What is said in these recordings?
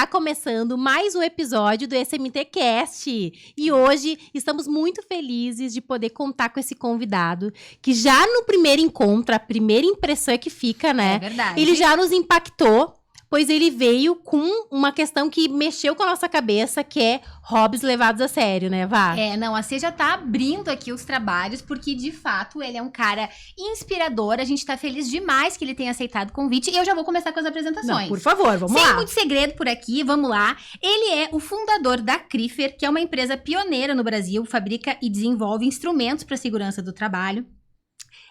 Está começando mais um episódio do SMT Cast. E hoje estamos muito felizes de poder contar com esse convidado, que já no primeiro encontro, a primeira impressão que fica, né? É verdade. Ele já nos impactou, pois ele veio com uma questão que mexeu com a nossa cabeça, que é hobbies levados a sério, né, Vá? A Cê já tá abrindo aqui os trabalhos, porque de fato ele é um cara inspirador. A gente tá feliz demais que ele tenha aceitado o convite. E eu já vou começar com as apresentações. Não, por favor, vamos lá. Sem muito segredo por aqui, vamos lá. Ele é o fundador da Crifer, que é uma empresa pioneira no Brasil, fabrica e desenvolve instrumentos para segurança do trabalho.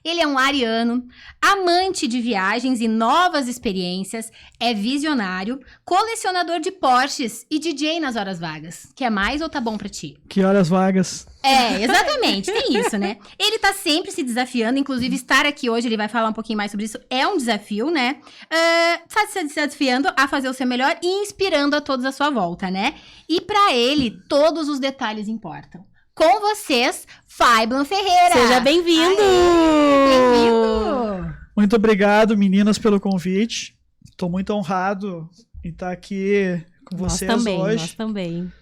Ele é um ariano, amante de viagens e novas experiências, é visionário, colecionador de Porsches e DJ nas horas vagas. Quer mais ou tá bom pra ti? Que horas vagas? Exatamente, tem isso, né? Ele tá sempre se desafiando, inclusive estar aqui hoje, ele vai falar um pouquinho mais sobre isso, é um desafio, né? Tá se desafiando a fazer o seu melhor e inspirando a todos à sua volta, né? E pra ele, todos os detalhes importam. Com vocês, Faiblan Ferreira. Seja bem-vindo! Bem-vindo! Muito obrigado, meninas, pelo convite. Estou muito honrado em estar aqui com vocês hoje. Nós também.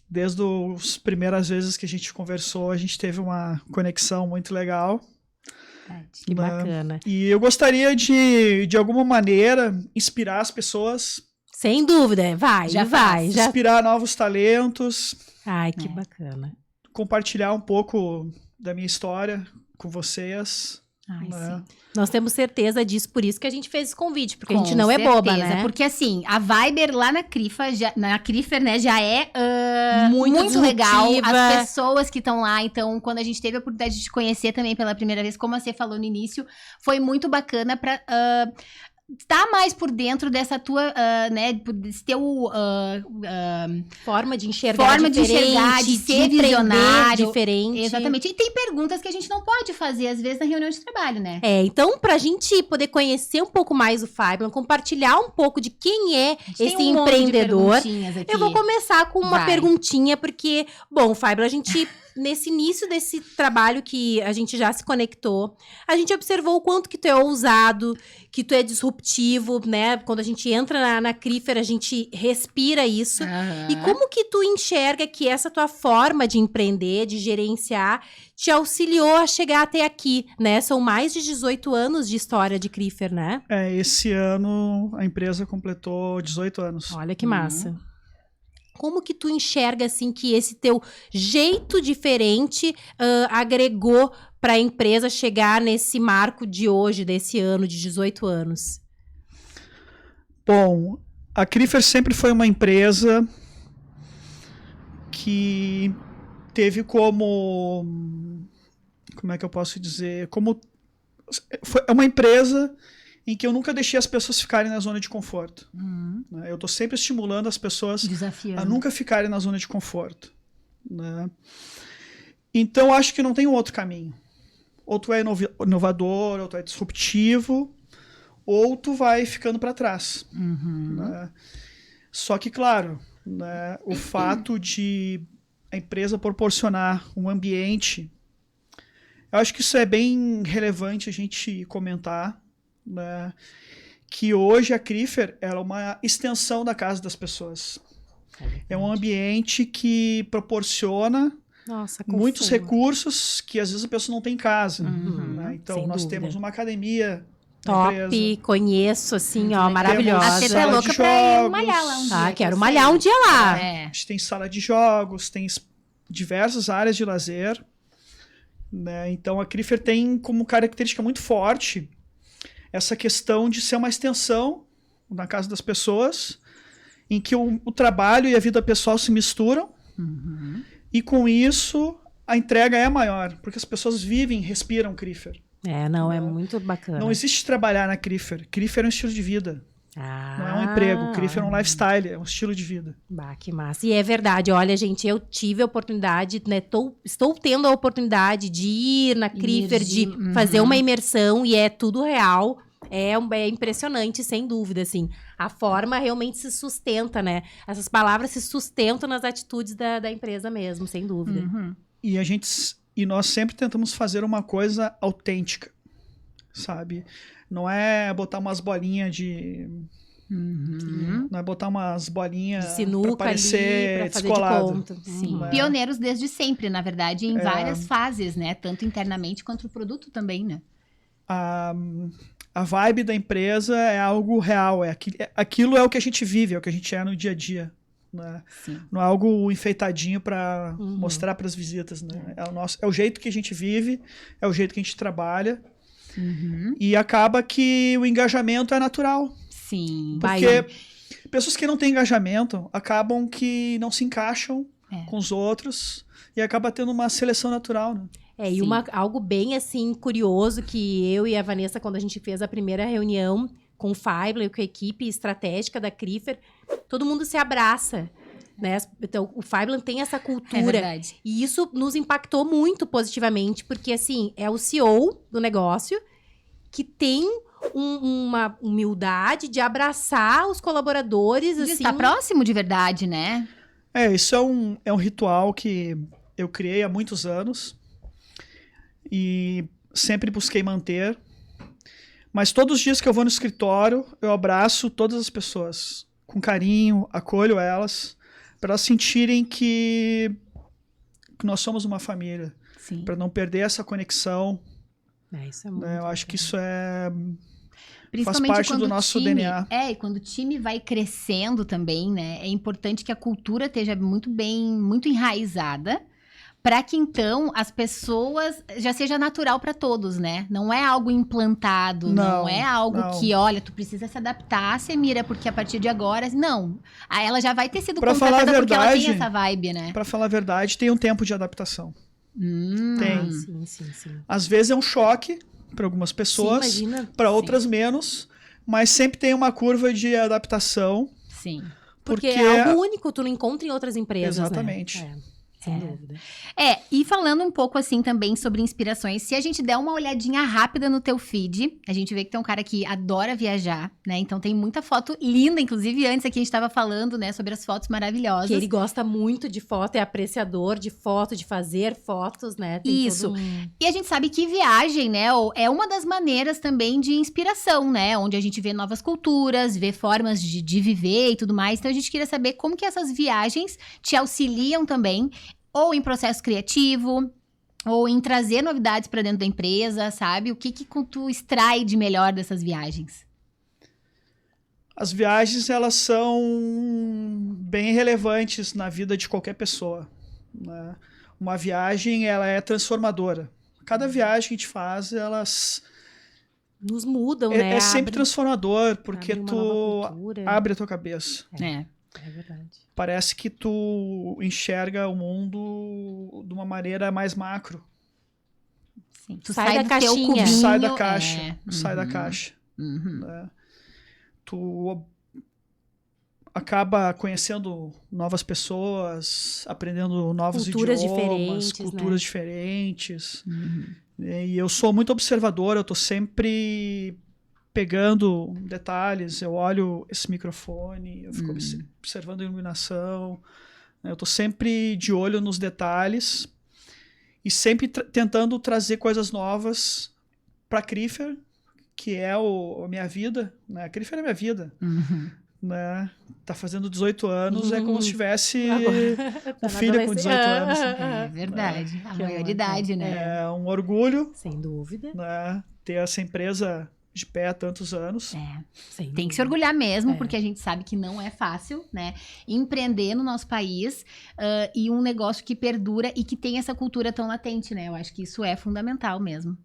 Desde as primeiras vezes que a gente conversou, a gente teve uma conexão muito legal. Que bacana. E eu gostaria de alguma maneira, inspirar as pessoas. Sem dúvida, vai. Inspirar novos talentos. Ai, que bacana. Compartilhar um pouco da minha história com vocês. Ai, sim. Nós temos certeza disso, por isso que a gente fez esse convite, porque a gente não certeza, é boba, né? Porque assim, a Viber lá na Crifer, né, já é muito legal. As pessoas que estão lá, então, quando a gente teve a oportunidade de te conhecer também pela primeira vez, como você falou no início, foi muito bacana pra estar mais por dentro dessa tua, né, desse teu forma de enxergar de ser visionário. Diferente. Exatamente. E tem perguntas que a gente não pode fazer, às vezes, na reunião de trabalho, né? Então, pra gente poder conhecer um pouco mais o Faiblan, compartilhar um pouco de quem é esse empreendedor, eu vou começar com uma perguntinha, porque, bom, Faiblan, a gente... Nesse início desse trabalho que a gente já se conectou, a gente observou o quanto que tu é ousado, que tu é disruptivo, né? Quando a gente entra na Crifer, a gente respira isso. Uhum. E como que tu enxerga que essa tua forma de empreender, de gerenciar, te auxiliou a chegar até aqui, né? São mais de 18 anos de história de Crifer, né? Esse ano a empresa completou 18 anos. Olha que massa. Como que tu enxerga, assim, que esse teu jeito diferente agregou para a empresa chegar nesse marco de hoje, desse ano, de 18 anos? Bom, a Crifer sempre foi uma empresa que teve como é que eu posso dizer? É uma empresa em que eu nunca deixei as pessoas ficarem na zona de conforto. Eu estou sempre estimulando as pessoas a nunca ficarem na zona de conforto. Né? Então, acho que não tem um outro caminho. Ou tu é inovador, ou tu é disruptivo, ou tu vai ficando para trás. Né? Só que, claro, né, o fato de a empresa proporcionar um ambiente, eu acho que isso é bem relevante a gente comentar, né, que hoje a Crifer é uma extensão da casa das pessoas. É um ambiente que proporciona muitos recursos que às vezes a pessoa não tem em casa. Né? Então, nós temos uma academia top, conheço, assim, ó, maravilhosa. A Teta é louca pra ir malhar lá um dia. Quero malhar um dia lá. A gente tem sala de jogos, tem diversas áreas de lazer. Né? Então, a Crifer tem como característica muito forte essa questão de ser uma extensão na casa das pessoas, em que o trabalho e a vida pessoal se misturam, e com isso a entrega é maior, porque as pessoas vivem, respiram Crifer. É muito bacana. Não existe trabalhar na Crifer. Crifer é um estilo de vida. Não é um emprego. Crifer é um lifestyle, é um estilo de vida. Que massa. E é verdade, olha, gente, eu tive a oportunidade, né, estou tendo a oportunidade de ir na Crifer, de fazer uma imersão, e é tudo real. É impressionante, sem dúvida, assim. A forma realmente se sustenta, né? Essas palavras se sustentam nas atitudes da empresa mesmo, sem dúvida. E nós sempre tentamos fazer uma coisa autêntica, sabe? Não é botar umas bolinhas Não é botar umas bolinhas de sinuca pra parecer ali, pra fazer descolado. de conta. Sim. Pioneiros desde sempre, na verdade, em várias fases, né? Tanto internamente quanto o produto também, né? A vibe da empresa é algo real, aquilo é o que a gente vive, é o que a gente é no dia a dia. Né? Não é algo enfeitadinho para mostrar para as visitas. Né? É o jeito que a gente vive, é o jeito que a gente trabalha. E acaba que o engajamento é natural. Sim. Porque pessoas que não têm engajamento acabam que não se encaixam com os outros e acaba tendo uma seleção natural, né? E algo bem, assim, curioso que eu e a Vanessa, quando a gente fez a primeira reunião com o Fibler, com a equipe estratégica da Crifer, todo mundo se abraça, né? Então, o Fibler tem essa cultura. É verdade. E isso nos impactou muito positivamente, porque, assim, é o CEO do negócio que tem uma humildade de abraçar os colaboradores, assim. Está próximo de verdade, né? Isso é um ritual que eu criei há muitos anos e sempre busquei manter. Mas todos os dias que eu vou no escritório, eu abraço todas as pessoas com carinho, acolho elas, para elas sentirem que nós somos uma família. Para não perder essa conexão. Isso é muito eu acho que isso faz Principalmente parte do nosso DNA. E quando o time vai crescendo também, né? É importante que a cultura esteja muito enraizada, para que então as pessoas já seja natural para todos, né? Não é algo implantado, não é algo que, olha, tu precisa se adaptar, Semira, porque a partir de agora, não. Ela já vai ter sido contratada porque ela tem essa vibe, né? Para falar a verdade, tem um tempo de adaptação. Tem. Sim. Às vezes é um choque para algumas pessoas, para outras menos, mas sempre tem uma curva de adaptação. Sim. Porque é algo único, tu não encontra em outras empresas. Exatamente. Né? Sem dúvida. E falando um pouco assim também sobre inspirações, se a gente der uma olhadinha rápida no teu feed, a gente vê que tem um cara que adora viajar, né? Então tem muita foto linda, inclusive antes aqui a gente estava falando, né, sobre as fotos maravilhosas. Que ele gosta muito de foto, é apreciador de foto, de fazer fotos, né? Tem isso. E a gente sabe que viagem, né, é uma das maneiras também de inspiração, né? Onde a gente vê novas culturas, vê formas de viver e tudo mais. Então a gente queria saber como que essas viagens te auxiliam também, ou em processo criativo, ou em trazer novidades para dentro da empresa, sabe? O que tu extrai de melhor dessas viagens? As viagens, elas são bem relevantes na vida de qualquer pessoa. Né? Uma viagem, ela é transformadora. Cada viagem que a gente faz, elas nos mudam, né? É sempre transformador, porque tu abre a tua cabeça. É verdade. Parece que tu enxerga o mundo de uma maneira mais macro. Sim. Tu sai da caixinha. Cubinho, sai da caixa. Sai da caixa. Né? Tu acaba conhecendo novas pessoas, aprendendo novos idiomas, culturas diferentes. E eu sou muito observador, eu tô sempre pegando detalhes, eu olho esse microfone, eu fico observando a iluminação, eu estou sempre de olho nos detalhes e sempre tentando trazer coisas novas para a Crifer, que é a minha vida, né? A Crifer é a minha vida. Né? Tá fazendo 18 anos, é como se tivesse um filho com 18 anos. É verdade, a maioridade, né? É um orgulho. Sem dúvida. Né? Ter essa empresa de pé há tantos anos. Tem que se orgulhar mesmo, porque a gente sabe que não é fácil, né? Empreender no nosso país e um negócio que perdura e que tem essa cultura tão latente, né? Eu acho que isso é fundamental mesmo.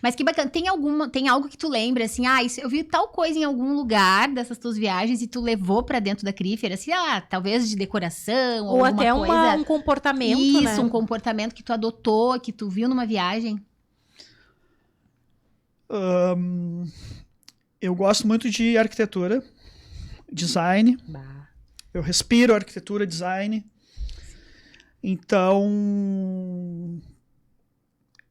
Mas que bacana, tem algo que tu lembra, assim, eu vi tal coisa em algum lugar dessas tuas viagens e tu levou pra dentro da Crifer, assim, talvez de decoração ou até um comportamento, isso, um comportamento que tu adotou, que tu viu numa viagem. Eu gosto muito de arquitetura, design. Eu respiro arquitetura, design. Então,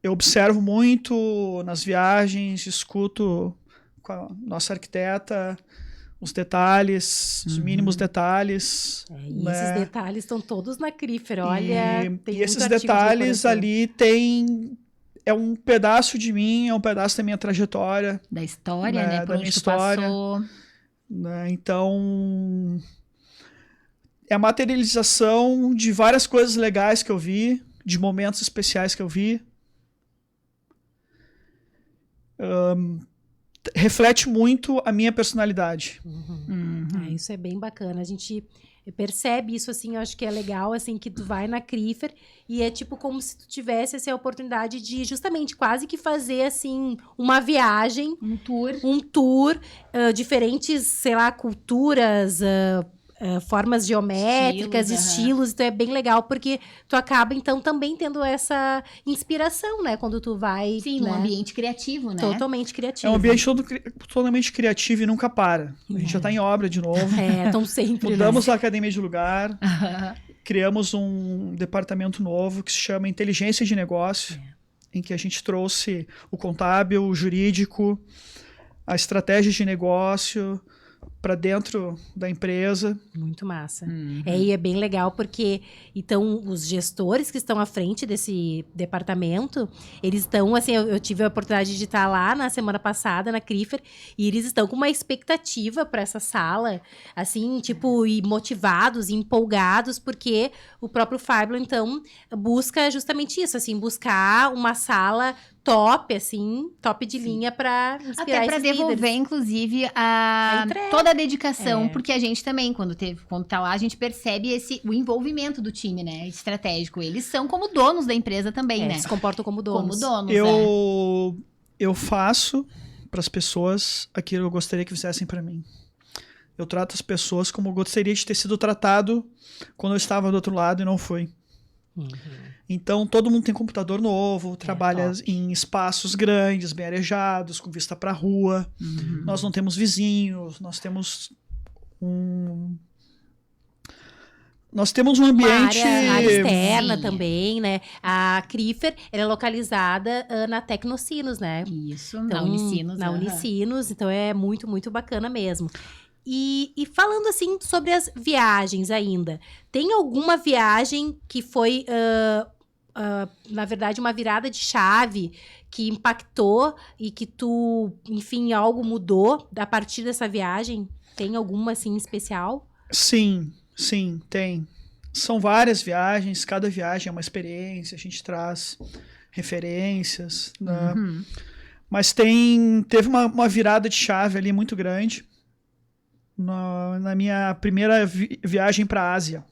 eu observo muito nas viagens, escuto com a nossa arquiteta os detalhes, os mínimos detalhes. E esses detalhes estão todos na Crifer, olha. E esses detalhes ali é um pedaço de mim, é um pedaço da minha trajetória. Da história, né? Da minha história. né? Então, é a materialização de várias coisas legais que eu vi, de momentos especiais que eu vi. Reflete muito a minha personalidade. Isso é bem bacana. A gente percebe isso, assim, eu acho que é legal, assim, que tu vai na Crifer e é tipo como se tu tivesse essa oportunidade de justamente quase que fazer, assim, uma viagem. Um tour, diferentes, sei lá, culturas, formas geométricas, estilos, então é bem legal, porque tu acaba, então, também tendo essa inspiração, né, quando tu vai... Sim, né? Um ambiente criativo, né? Totalmente criativo. É um ambiente totalmente criativo e nunca para. A gente já está em obra de novo. Então sempre, mudamos a academia de lugar, criamos um departamento novo que se chama Inteligência de Negócio, em que a gente trouxe o contábil, o jurídico, a estratégia de negócio para dentro da empresa. Muito massa. E é bem legal porque, então, os gestores que estão à frente desse departamento, eles estão, assim, eu tive a oportunidade de estar lá na semana passada, na Crifer, e eles estão com uma expectativa para essa sala, assim, tipo, e motivados, e empolgados, porque o próprio Fiblo, então, busca justamente isso, assim, buscar uma sala top, assim, top de linha para inspirar até para devolver, líderes. Inclusive, toda a dedicação, porque a gente também, quando tá lá, a gente percebe o envolvimento do time, né, estratégico. Eles são como donos da empresa também, né? Se comportam como donos. Eu faço para as pessoas aquilo que eu gostaria que fizessem para mim. Eu trato as pessoas como eu gostaria de ter sido tratado quando eu estava do outro lado e não fui. Então, todo mundo tem computador novo, trabalha em espaços grandes, bem arejados, com vista para a rua. Nós não temos vizinhos, nós temos um ambiente... Uma área externa também, né? A Crifer, ela é localizada na Tecnocinos, né? Isso, então, na Unicinos. Na Unicinos, então é muito, muito bacana mesmo. E falando assim sobre as viagens ainda, tem alguma viagem que foi, na verdade, uma virada de chave que impactou e que tu, enfim, algo mudou a partir dessa viagem? Tem alguma assim especial? Sim, tem. São várias viagens, cada viagem é uma experiência, a gente traz referências, né? Mas teve uma virada de chave ali muito grande. Na minha primeira viagem para a Ásia,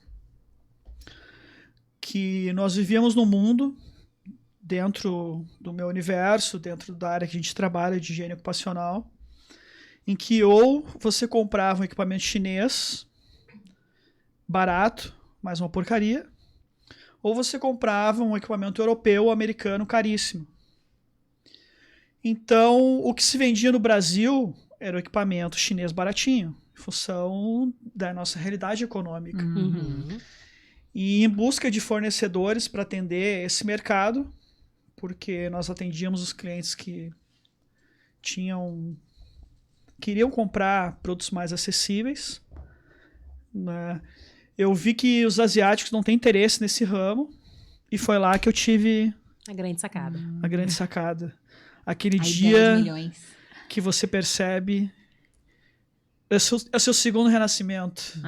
que nós vivíamos num mundo dentro do meu universo, dentro da área que a gente trabalha de higiene ocupacional, em que ou você comprava um equipamento chinês barato, mas uma porcaria, ou você comprava um equipamento europeu ou americano caríssimo. Então, o que se vendia no Brasil era o equipamento chinês baratinho, em função da nossa realidade econômica. E em busca de fornecedores para atender esse mercado, porque nós atendíamos os clientes que queriam comprar produtos mais acessíveis, né? Eu vi que os asiáticos não têm interesse nesse ramo, e foi lá que eu tive a grande sacada. Aquele dia que você percebe é o seu segundo renascimento.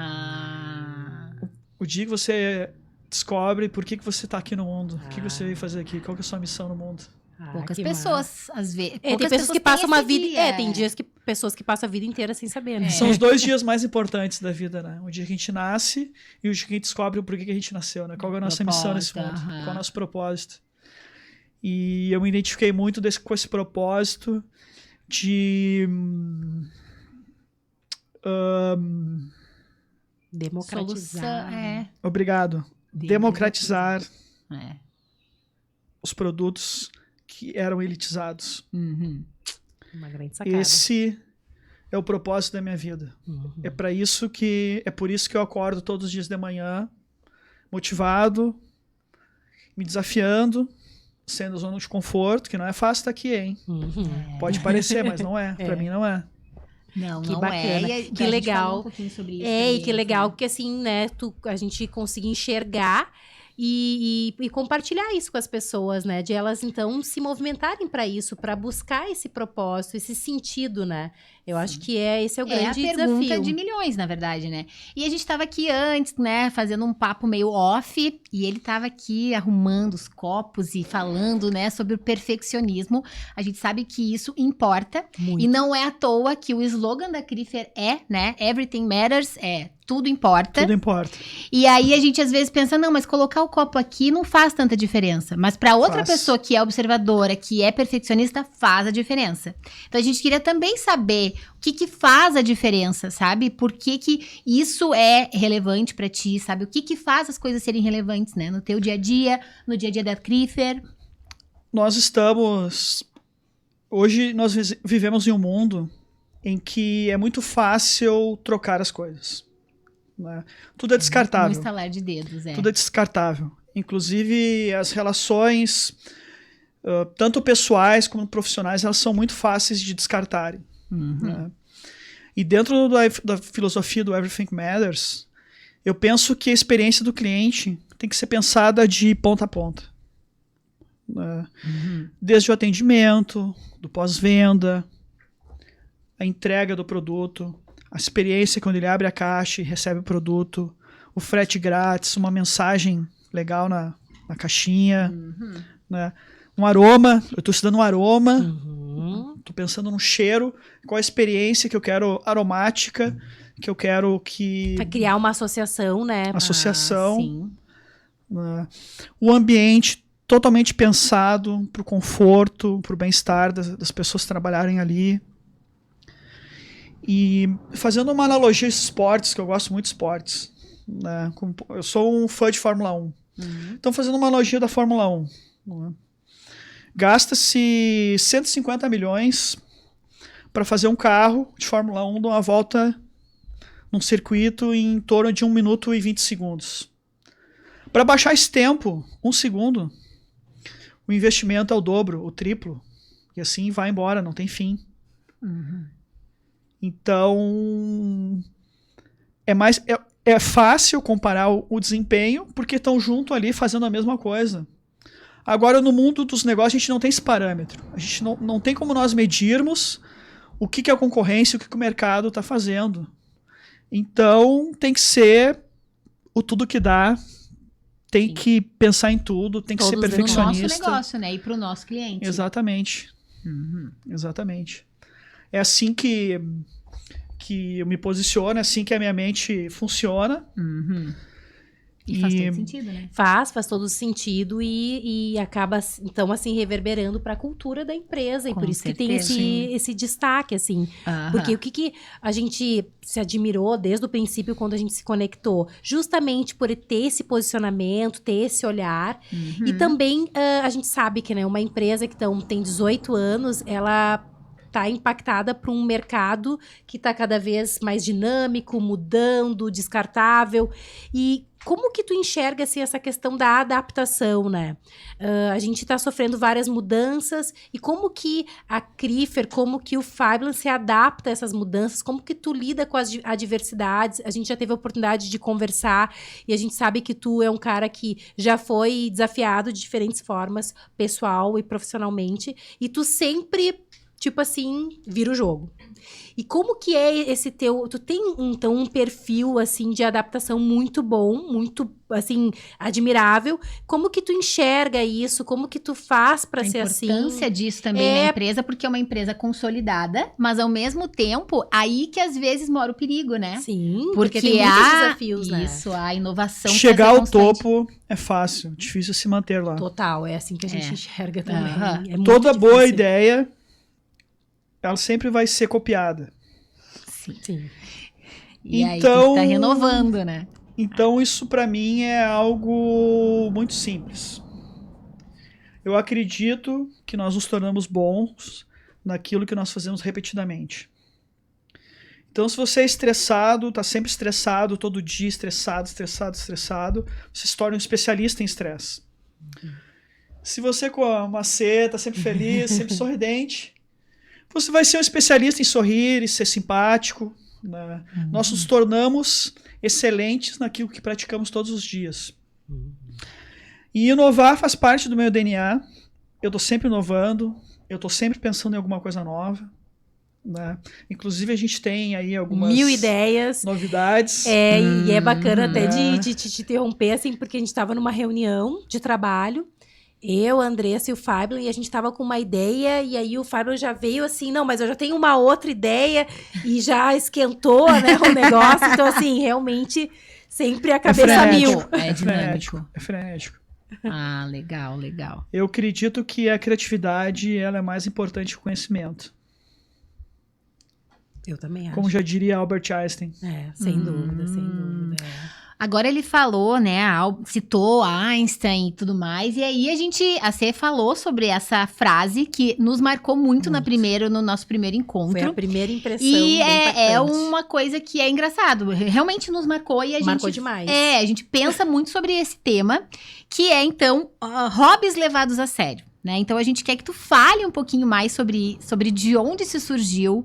O dia que você descobre por que você está aqui no mundo, o que você veio fazer aqui, qual que é a sua missão no mundo. Poucas pessoas, às vezes. Tem pessoas que passam uma vida. Tem dias que pessoas que passam a vida inteira sem saber, né? São os 2 dias mais importantes da vida, né? O dia que a gente nasce e o dia que a gente descobre o porquê que a gente nasceu, né? Qual é a nossa missão nesse mundo, qual é o nosso propósito. E eu me identifiquei muito com esse propósito de democratizar. Obrigado. Democratizar os produtos que eram elitizados. Uma grande sacada. Esse é o propósito da minha vida. É por isso que eu acordo todos os dias de manhã, motivado, me desafiando, sendo zona de conforto, que não é fácil estar aqui, hein? Pode parecer, mas não é. Pra mim não é. Não, que não bacana. é. Que legal. Um pouquinho sobre isso e que legal que assim, né, a gente conseguir enxergar e compartilhar isso com as pessoas, né, de elas então se movimentarem para isso, para buscar esse propósito, esse sentido, né? Eu acho que esse é o grande desafio. É a pergunta de milhões, na verdade, né? E a gente tava aqui antes, né, fazendo um papo meio off, e ele tava aqui arrumando os copos e falando, né, sobre o perfeccionismo. A gente sabe que isso importa. Muito. E não é à toa que o slogan da Crifer né, Everything Matters, tudo importa. Tudo importa. E aí a gente às vezes pensa, não, mas colocar o copo aqui não faz tanta diferença. Mas para outra pessoa que é observadora, que é perfeccionista, faz a diferença. Então a gente queria também saber o que faz a diferença, sabe? Por que isso é relevante para ti, sabe? O que faz as coisas serem relevantes, né? No teu dia a dia, no dia a dia da Crifer. Hoje nós vivemos em um mundo em que é muito fácil trocar as coisas. Né? Tudo é descartável. Um estalar de dedos, Tudo é descartável. Inclusive, as relações, tanto pessoais como profissionais, elas são muito fáceis de descartarem. Né? E dentro da filosofia do Everything Matters, eu penso que a experiência do cliente tem que ser pensada de ponta a ponta. Né? Desde o atendimento, do pós-venda, a entrega do produto, a experiência quando ele abre a caixa e recebe o produto, o frete grátis, uma mensagem legal na caixinha, né? Um aroma, eu estou estudando um aroma, estou pensando num cheiro, qual a experiência que eu quero aromática, que eu quero que... Para criar uma associação, né? Associação. Sim. Né? O ambiente totalmente pensado para o conforto, para o bem-estar das pessoas trabalharem ali. E fazendo uma analogia a esportes, que eu gosto muito de esportes, né? Eu sou um fã de Fórmula 1. Então, fazendo uma analogia da Fórmula 1. Né? Gasta-se 150 milhões para fazer um carro de Fórmula 1 dar uma volta num circuito em torno de 1 minuto e 20 segundos. Para baixar esse tempo, 1 segundo, o investimento é o dobro, o triplo. E assim vai embora, não tem fim. Então, é fácil comparar o desempenho porque estão junto ali fazendo a mesma coisa. Agora, no mundo dos negócios, a gente não tem esse parâmetro. A gente não tem como nós medirmos o que é a concorrência, o que o mercado está fazendo. Então, tem que ser o tudo que dá, tem que pensar em tudo, tem que ser perfeccionista. Pro nosso negócio, né? E pro nosso cliente. Exatamente. Exatamente. É assim que eu me posiciono, é assim que a minha mente funciona. E faz todo sentido, né? Faz todo sentido e acaba, então, assim, reverberando para a cultura da empresa. E por isso certeza, que tem esse destaque, assim. Porque o que a gente se admirou desde o princípio, quando a gente se conectou? Justamente por ter esse posicionamento, ter esse olhar. E também, a gente sabe que, né, uma empresa que tem 18 anos, ela está impactada por um mercado que está cada vez mais dinâmico, mudando, descartável. E como que tu enxerga assim, essa questão da adaptação, né? A gente está sofrendo várias mudanças e como que a Crifer, como que o Fiblan se adapta a essas mudanças, como que tu lida com as adversidades? A gente já teve a oportunidade de conversar e a gente sabe que tu é um cara que já foi desafiado de diferentes formas, pessoal e profissionalmente, e tu sempre, tipo assim, vira o jogo. E como que é esse teu... Tu tem, então, um perfil, assim, de adaptação muito bom, muito, assim, admirável. Como que tu enxerga isso? Como que tu faz para ser assim? A importância disso também na empresa, porque é uma empresa consolidada, mas, ao mesmo tempo, aí que, às vezes, mora o perigo, né? Sim, porque tem muitos desafios, né? Isso, a inovação... Chegar ao topo é fácil, difícil se manter lá. Total, é assim que a gente enxerga também. É muito Toda difícil. Boa ideia, ela sempre vai ser copiada. Sim. E então, aí tá renovando, né? Então isso para mim é algo muito simples. Eu acredito que nós nos tornamos bons naquilo que nós fazemos repetidamente. Então se você é estressado, tá sempre estressado, todo dia estressado, você se torna um especialista em estresse. Se você com a maceta, tá sempre feliz, sempre sorridente, você vai ser um especialista em sorrir e ser simpático. Né? Nós nos tornamos excelentes naquilo que praticamos todos os dias. E inovar faz parte do meu DNA. Eu estou sempre inovando. Eu estou sempre pensando em alguma coisa nova. né? Inclusive, a gente tem aí algumas 1000 ideias. novidades. E é bacana até de te interromper, assim, porque a gente estava numa reunião de trabalho, eu, a Andressa e o Fábio, e a gente estava com uma ideia, e aí o Fábio já veio assim, não, mas eu já tenho uma outra ideia, e já esquentou, né, o negócio. Então, assim, realmente, sempre a cabeça mil. É dinâmico. É frenético. Ah, legal, legal. Eu acredito que a criatividade, ela é mais importante que o conhecimento. Eu também acho. Como já diria Albert Einstein. Sem dúvida, sem dúvida. Agora ele falou, né, citou Einstein e tudo mais, e aí a Cê falou sobre essa frase que nos marcou muito no nosso primeiro encontro. Foi a primeira impressão. E é uma coisa que é engraçado, realmente nos marcou e a gente... Marcou demais. A gente pensa muito sobre esse tema, que é, então, hobbies levados a sério. Né? Então, a gente quer que tu fale um pouquinho mais sobre de onde se surgiu,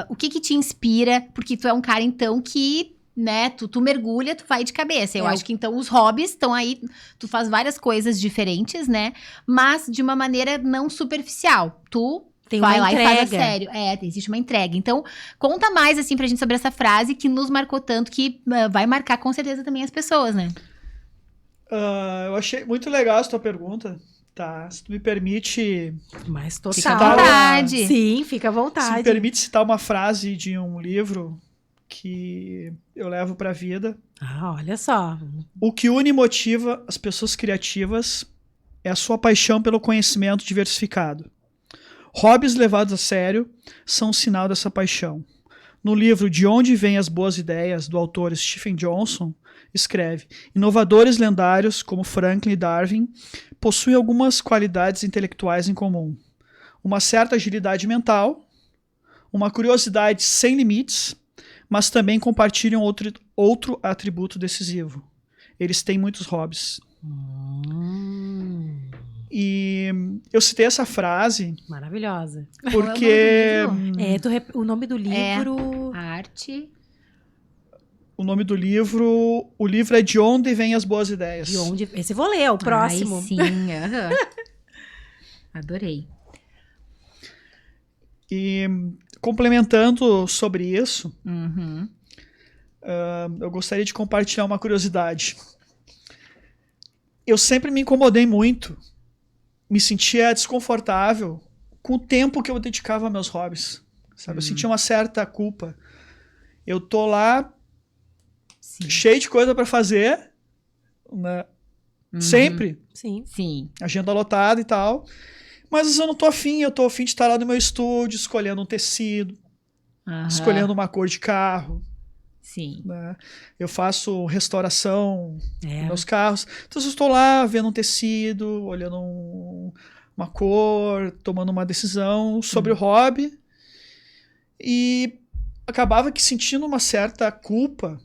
o que te inspira, porque tu é um cara, então, que... né, tu mergulha, tu vai de cabeça. Eu acho que, então, os hobbies estão aí, tu faz várias coisas diferentes, né, mas de uma maneira não superficial. Tu vai lá e faz a sério. Existe uma entrega. Então, conta mais, assim, pra gente sobre essa frase que nos marcou tanto, que vai marcar, com certeza, também as pessoas, né? Eu achei muito legal essa tua pergunta. Tá, se tu me permite... Mas total. Fica à vontade. Sim, fica à vontade. Se me permite citar uma frase de um livro que eu levo para a vida. Olha só. O que une e motiva as pessoas criativas é a sua paixão pelo conhecimento diversificado. Hobbies levados a sério são um sinal dessa paixão. No livro De Onde Vêm as Boas Ideias, do autor Stephen Johnson, escreve: inovadores lendários como Franklin e Darwin possuem algumas qualidades intelectuais em comum. Uma certa agilidade mental, uma curiosidade sem limites, mas também compartilham outro atributo decisivo. Eles têm muitos hobbies. E eu citei essa frase... Maravilhosa. Porque... o nome do livro... Arte... O nome do livro... O livro é De Onde Vêm as Boas Ideias. De onde... Esse vou ler, é o próximo. Ai, sim. Adorei. E complementando sobre isso, eu gostaria de compartilhar uma curiosidade. Eu sempre me incomodei muito, me sentia desconfortável com o tempo que eu dedicava a meus hobbies. Sabe? Eu sentia uma certa culpa. Eu tô lá, cheio de coisa para fazer, né? Sempre. Sim. Agenda lotada e tal. Mas eu não tô afim, eu tô afim de estar lá no meu estúdio, escolhendo um tecido, escolhendo uma cor de carro. Sim. Né? Eu faço restauração dos meus carros. Então eu estou lá vendo um tecido, olhando uma cor, tomando uma decisão sobre o hobby. E acabava que sentindo uma certa culpa,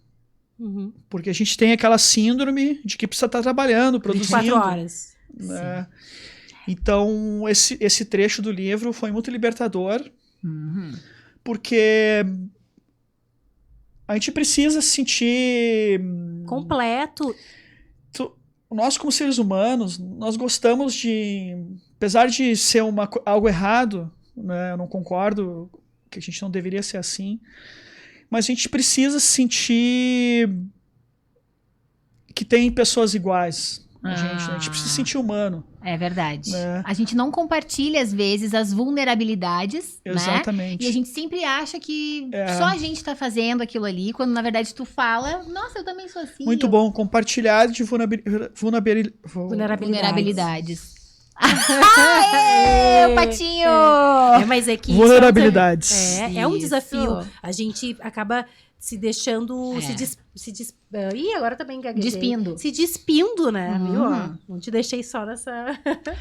porque a gente tem aquela síndrome de que precisa estar trabalhando, produzindo. 24 horas. Né? Então, esse trecho do livro foi muito libertador, porque a gente precisa se sentir... completo. Nós, como seres humanos, nós gostamos de... Apesar de ser algo errado, né, eu não concordo que a gente não deveria ser assim, mas a gente precisa se sentir que tem pessoas iguais. A gente precisa se sentir humano. É verdade. Né? A gente não compartilha, às vezes, as vulnerabilidades. Exatamente. Né? E a gente sempre acha que só a gente tá fazendo aquilo ali, quando na verdade tu fala, nossa, eu também sou assim. Muito bom. Compartilhar de vulnerabilidades. Aê, Patinho! Mas é que vulnerabilidades. É um desafio. A gente acaba se deixando... Ih, agora também gaguejei. Se despindo, né? Viu? Não te deixei só nessa...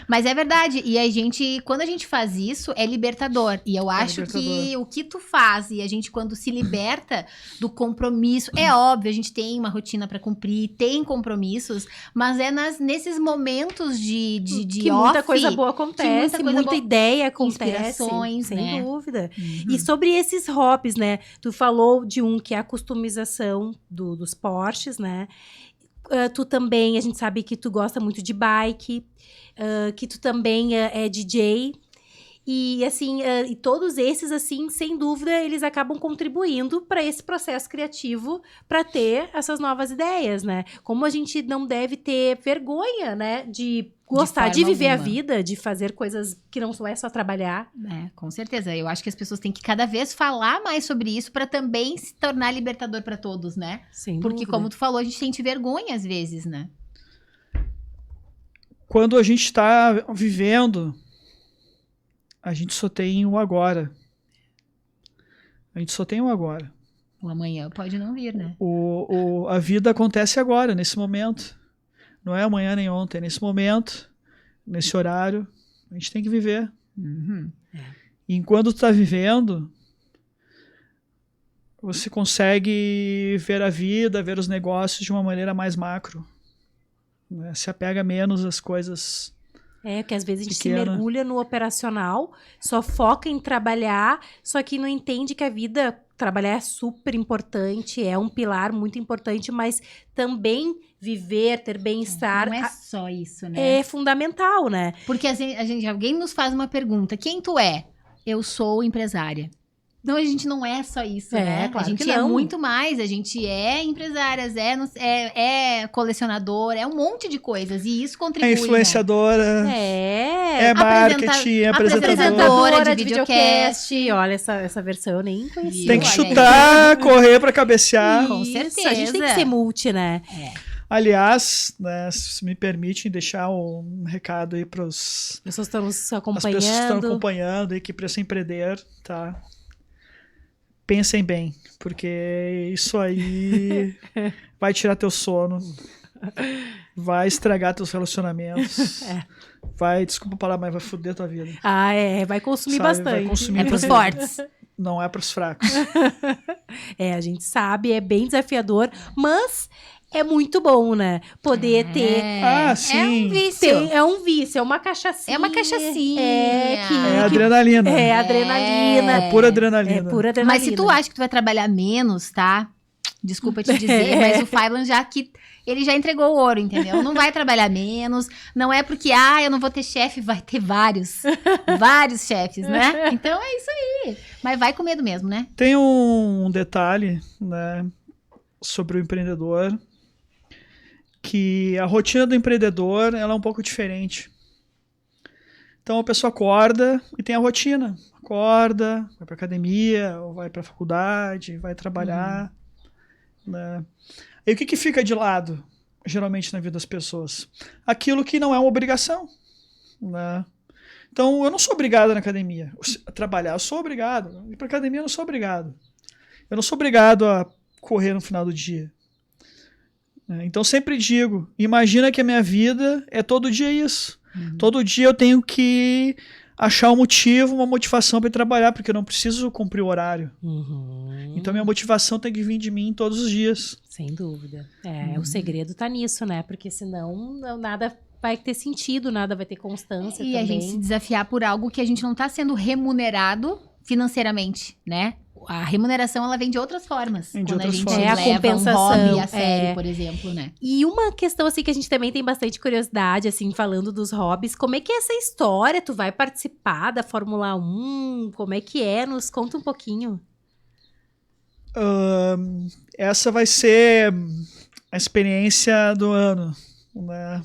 Mas é verdade. E quando a gente faz isso, é libertador. E eu acho que o que tu faz, e a gente quando se liberta do compromisso, é óbvio, a gente tem uma rotina pra cumprir, tem compromissos, mas é nesses momentos de que off, muita coisa boa acontece, muita ideia acontece. Inspirações, sem dúvida. E sobre esses hobbies, né? Tu falou de um que é a customização dos Porsches, né? Tu também, a gente sabe que tu gosta muito de bike, que tu também é DJ. E, assim, e todos esses, assim, sem dúvida, eles acabam contribuindo para esse processo criativo, para ter essas novas ideias, né? Como a gente não deve ter vergonha, né, de gostar de viver alguma. A vida, de fazer coisas que não é só trabalhar. Com certeza. Eu acho que as pessoas têm que cada vez falar mais sobre isso para também se tornar libertador para todos, né? Sem Porque, dúvida. como tu falou, a gente sente vergonha às vezes, né? Quando a gente está vivendo, a gente só tem o agora. A gente só tem o agora. O amanhã pode não vir, né? A vida acontece agora, nesse momento. Não é amanhã nem ontem, é nesse momento, nesse horário. A gente tem que viver. E enquanto tu tá vivendo, você consegue ver a vida, ver os negócios de uma maneira mais macro. Né? Se apega menos às coisas. Que às vezes a gente se mergulha no operacional, só foca em trabalhar, só que não entende que a vida, trabalhar é super importante, é um pilar muito importante, mas também viver, ter bem-estar... Não é só isso, né? É fundamental, né? Porque alguém nos faz uma pergunta, quem tu é? Eu sou empresária. Não, a gente não é só isso, né? Claro a gente é muito mais, a gente é empresárias, é colecionador, é um monte de coisas, e isso contribui, é influenciadora, né? É marketing, é apresentadora de videocast. Olha, essa versão eu nem conhecia. Tem que chutar, correr pra cabecear. Com certeza. A gente tem que ser multi, né? Aliás, né, se me permitem deixar um recado aí para as pessoas que estão nos acompanhando. As pessoas que estão acompanhando e que precisam empreender, tá? Pensem bem, porque isso aí vai tirar teu sono, vai estragar teus relacionamentos, vai, desculpa a palavra, mas vai foder tua vida. Vai consumir bastante. Vai consumir pros fortes. Não é pros fracos. A gente sabe, é bem desafiador, mas... é muito bom, né? Poder ter... sim. É um vício. É um vício, é uma cachaçinha. É uma cachaçinha. É adrenalina. É adrenalina. É pura adrenalina. É pura adrenalina. Mas se tu acha que tu vai trabalhar menos, tá? Desculpa te dizer, mas o Fiblan ele já entregou o ouro, entendeu? Não vai trabalhar menos, não é porque, eu não vou ter chefe, vai ter vários chefes, né? Então é isso aí. Mas vai com medo mesmo, né? Tem um detalhe, né, sobre o empreendedor, que a rotina do empreendedor ela é um pouco diferente. Então a pessoa acorda e tem a rotina. Acorda, vai para academia, ou vai para faculdade, vai trabalhar. Né? E o que fica de lado, geralmente, na vida das pessoas? Aquilo que não é uma obrigação. Né? Então eu não sou obrigado na academia. A trabalhar eu sou obrigado. Ir para academia eu não sou obrigado. Eu não sou obrigado a correr no final do dia. Então sempre digo, imagina que a minha vida é todo dia isso. Todo dia eu tenho que achar um motivo, uma motivação para trabalhar, porque eu não preciso cumprir o horário. Então minha motivação tem que vir de mim todos os dias. Sem dúvida. O segredo tá nisso, né? Porque senão nada vai ter sentido, nada vai ter constância também. E a gente se desafiar por algo que a gente não tá sendo remunerado financeiramente, né? A remuneração, ela vem de outras formas. Quando a gente leva a compensação, um hobby a sério, por exemplo, né? E uma questão, assim, que a gente também tem bastante curiosidade, assim, falando dos hobbies. Como é que é essa história? Tu vai participar da Fórmula 1? Como é que é? Nos conta um pouquinho. Essa vai ser a experiência do ano, né?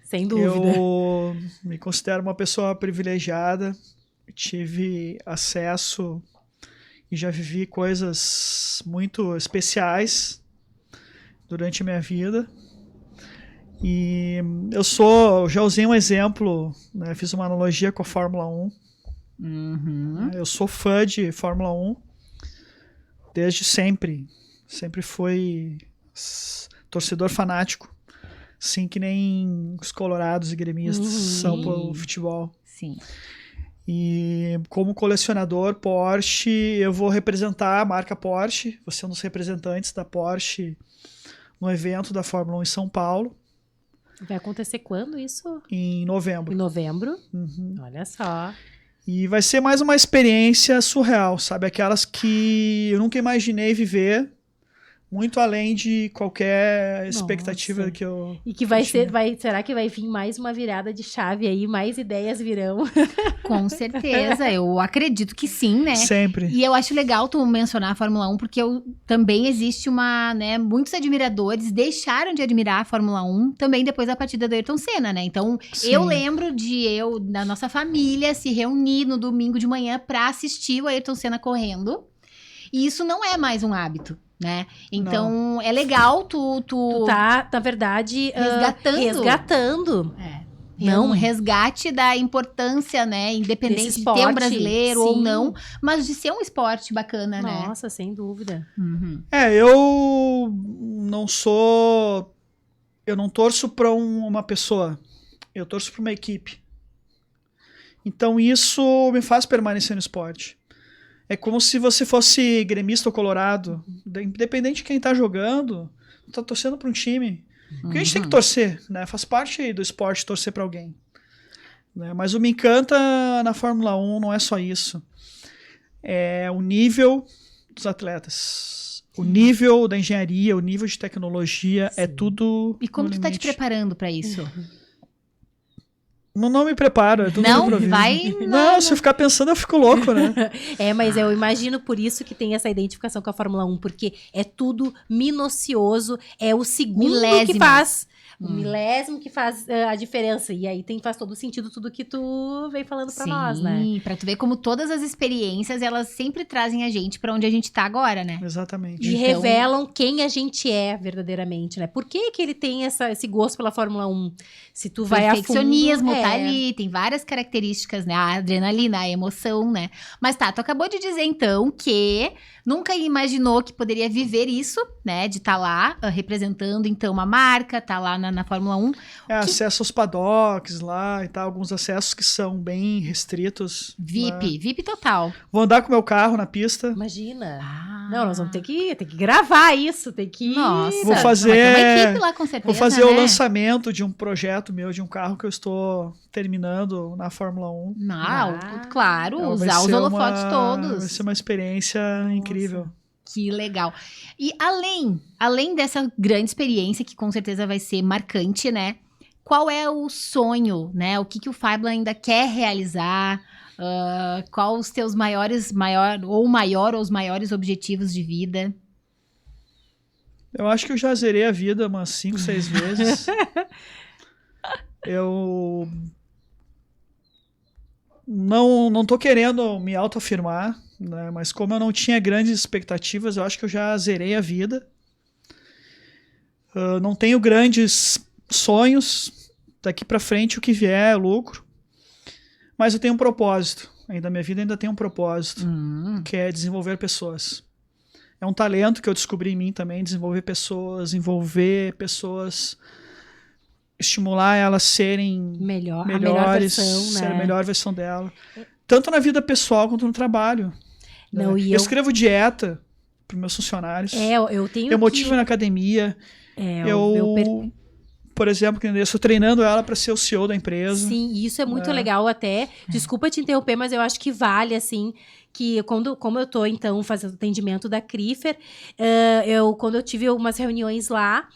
Sem dúvida. Eu me considero uma pessoa privilegiada. Tive acesso e já vivi coisas muito especiais durante a minha vida. E eu já usei um exemplo, né, fiz uma analogia com a Fórmula 1. Eu sou fã de Fórmula 1 desde sempre. Sempre fui torcedor fanático, assim que nem os colorados e gremistas são pelo futebol. Sim. E como colecionador Porsche, eu vou representar a marca Porsche, vou ser um dos representantes da Porsche no evento da Fórmula 1 em São Paulo. Vai acontecer quando isso? Em novembro. Em novembro? Olha só. E vai ser mais uma experiência surreal, sabe? Aquelas que eu nunca imaginei viver, muito além de qualquer expectativa que eu... E que será que vai vir mais uma virada de chave aí? Mais ideias virão? Com certeza, eu acredito que sim, né? Sempre. E eu acho legal tu mencionar a Fórmula 1, porque também existe muitos admiradores deixaram de admirar a Fórmula 1 também depois da partida do Ayrton Senna, né? Então, sim. Eu lembro da nossa família se reunir no domingo de manhã pra assistir o Ayrton Senna correndo. E isso não é mais um hábito. Né? Então, não. É legal tu tá, na verdade, resgatando. Não, resgate da importância, né? Independente de ter um brasileiro ou não, mas de ser um esporte bacana, né? Nossa, sem dúvida. Uhum. Eu não torço pra uma pessoa, eu torço pra uma equipe. Então isso me faz permanecer no esporte. É como se você fosse gremista ou colorado. Independente de quem tá jogando, tá torcendo pra um time. Porque a gente tem que torcer, né? Faz parte do esporte torcer pra alguém. Né? Mas o me encanta na Fórmula 1 não é só isso. É o nível dos atletas. O nível da engenharia, o nível de tecnologia, é tudo. E como tu tá te preparando pra isso? Não me preparo, é tudo não, improviso. Não, se eu ficar pensando, eu fico louco, né? Mas eu imagino por isso que tem essa identificação com a Fórmula 1, porque é tudo minucioso, é o segundo que faz... O milésimo que faz a diferença. E aí faz todo sentido tudo que tu vem falando pra nós, né? Sim, pra tu ver como todas as experiências, elas sempre trazem a gente pra onde a gente tá agora, né? Exatamente. E revelam quem a gente é verdadeiramente, né? Por que ele tem esse gosto pela Fórmula 1? Se tu vai a fundo... Perfeccionismo tá ali, tem várias características, né? A adrenalina, a emoção, né? Mas tá, tu acabou de dizer então que nunca imaginou que poderia viver isso, né? De estar lá representando então uma marca, tá lá na Fórmula 1. Acesso aos paddocks lá e tal, alguns acessos que são bem restritos. VIP total. Vou andar com o meu carro na pista. Imagina. Não, nós vamos ter que gravar isso, tem que... Nossa. Vou fazer... Vai ter uma equipe lá, com certeza, vou fazer né? o lançamento de um projeto meu, de um carro que eu estou terminando na Fórmula 1. Claro, usar os holofotes todos. Vai ser uma experiência incrível. Que legal. E além dessa grande experiência, que com certeza vai ser marcante, né? Qual é o sonho, né? O que o Fábio ainda quer realizar? Qual os teus os maiores objetivos de vida? Eu acho que eu já zerei a vida umas 5, 6 vezes. Eu não tô querendo me autoafirmar, né? Mas como eu não tinha grandes expectativas, eu acho que eu já zerei a vida. Não tenho grandes sonhos. Daqui pra frente o que vier é lucro. Mas eu tenho um propósito. Minha vida ainda tem um propósito. Que é desenvolver pessoas. É um talento que eu descobri em mim também. Desenvolver pessoas, envolver pessoas, estimular elas serem melhores, melhor versão, ser né? a melhor versão dela. Tanto na vida pessoal quanto no trabalho. Não, eu escrevo dieta para meus funcionários. Eu motivo na academia. Por exemplo, eu estou treinando ela para ser o CEO da empresa. Sim, isso é muito legal até. Desculpa te interromper, mas eu acho que vale, assim, que como eu tô, então, fazendo atendimento da Crifer, quando eu tive algumas reuniões lá,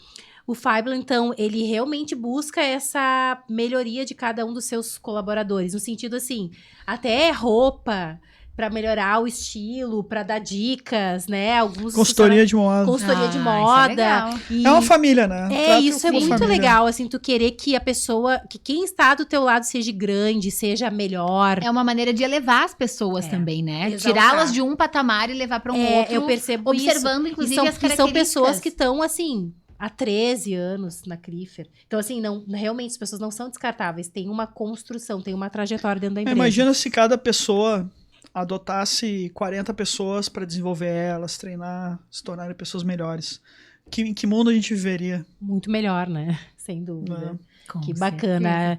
o Fábio, então, ele realmente busca essa melhoria de cada um dos seus colaboradores, no sentido, assim, até roupa, para melhorar o estilo, para dar dicas, né? Consultoria de moda. Consultoria de moda. É uma família, né? Isso é muito legal, assim, tu querer que a pessoa, que quem está do teu lado seja grande, seja melhor. É uma maneira de elevar as pessoas também, né? Tirá-las de um patamar e levar para um outro. Eu percebo observando, isso. Inclusive, as características. São pessoas que estão, assim, há 13 anos na Crifer. Então, assim, realmente as pessoas não são descartáveis. Tem uma construção, tem uma trajetória dentro da empresa. Imagina se cada pessoa adotasse 40 pessoas para desenvolver elas, treinar, se tornarem pessoas melhores. Em que mundo a gente viveria? Muito melhor, né? Sem dúvida. Que Com bacana.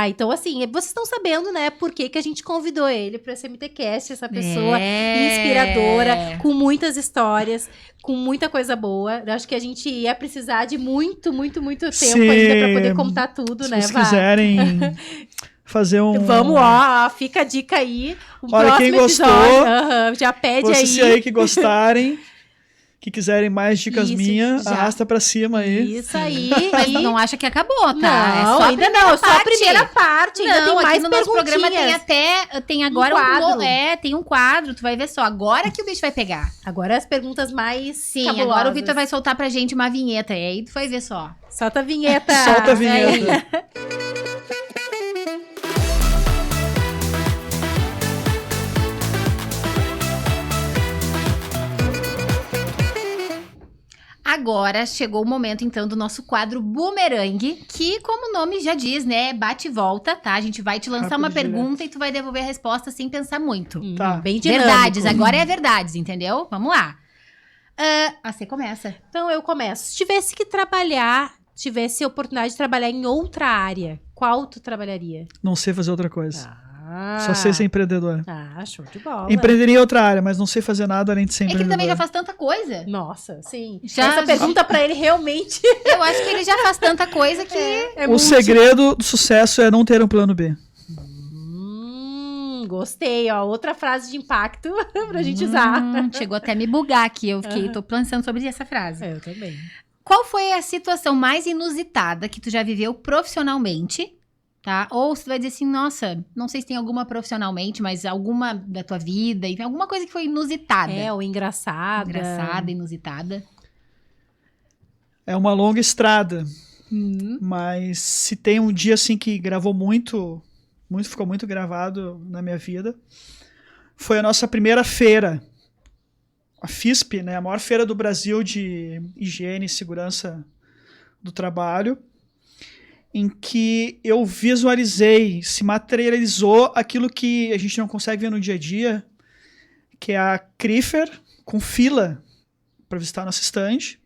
Então, assim, vocês estão sabendo, né, por que a gente convidou ele para esse MTCast, essa pessoa inspiradora, com muitas histórias, com muita coisa boa. Eu acho que a gente ia precisar de muito, muito, muito tempo ainda para poder contar tudo, né, Se vocês quiserem fazer um... Vamos, fica a dica aí. Olha, quem gostou, já pede vocês aí que gostarem, que quiserem mais dicas minhas, arrasta pra cima aí. Isso aí. Mas não acha que acabou, tá? Não, ainda não, só a primeira parte. Ainda tem mais aqui no nosso programa tem agora tem um quadro, tu vai ver só, agora que o bicho vai pegar. Agora as perguntas mais cabulosas. Agora o Vitor vai soltar pra gente uma vinheta, e aí tu vai ver só. Solta a vinheta. Solta a vinheta. Agora chegou o momento, então, do nosso quadro Boomerang, que, como o nome já diz, né, bate e volta, tá? A gente vai te lançar uma pergunta e tu vai devolver a resposta sem pensar muito. Tá. Bem dinâmico. Verdades, agora é verdades, entendeu? Vamos lá. Você começa. Então, eu começo. Se tivesse que trabalhar, tivesse a oportunidade de trabalhar em outra área, qual tu trabalharia? Não sei fazer outra coisa. Só sei ser empreendedor. Show de bola. Empreenderia em outra área, mas não sei fazer nada além de ser empreendedor. É que ele também já faz tanta coisa. Nossa, sim. Essa pergunta pra ele realmente... Eu acho que ele já faz tanta coisa que... O segredo do sucesso é não ter um plano B. Gostei, ó. Outra frase de impacto pra gente usar. Chegou até a me bugar aqui. Eu tô pensando sobre essa frase. Eu também. Qual foi a situação mais inusitada que tu já viveu profissionalmente? Tá? Ou você vai dizer assim, nossa, não sei se tem alguma profissionalmente, mas alguma da tua vida, enfim, alguma coisa que foi inusitada. Ou engraçada. Engraçada, inusitada. É uma longa estrada. Mas se tem um dia assim que gravou muito, ficou muito gravado na minha vida, foi a nossa primeira feira. A FISP, né, a maior feira do Brasil de higiene e segurança do trabalho, em que eu visualizei, se materializou aquilo que a gente não consegue ver no dia a dia, que é a Crifer com fila para visitar nosso stand,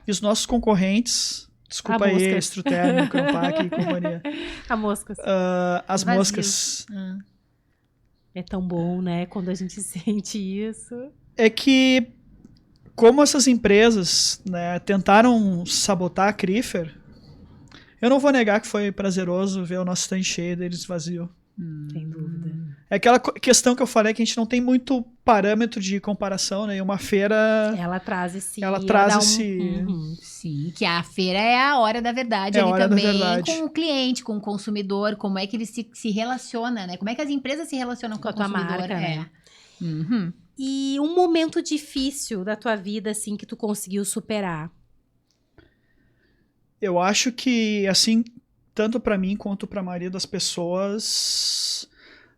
e os nossos concorrentes, desculpa aí, Estruterno, Campac e companhia. A moscas. As moscas. É tão bom, né, quando a gente sente isso. É que, como essas empresas, né, tentaram sabotar a Crifer, eu não vou negar que foi prazeroso ver o nosso stand cheio deles vazio. Sem dúvida. É aquela questão que eu falei que a gente não tem muito parâmetro de comparação, né? E uma feira... Ela traz esse... Sim, que a feira é a hora da verdade ali também, com o cliente, com o consumidor, como é que ele se relaciona, né? Como é que as empresas se relacionam com o consumidor. Tua marca, né? E um momento difícil da tua vida, assim, que tu conseguiu superar? Eu acho que, assim, tanto para mim quanto para a maioria das pessoas,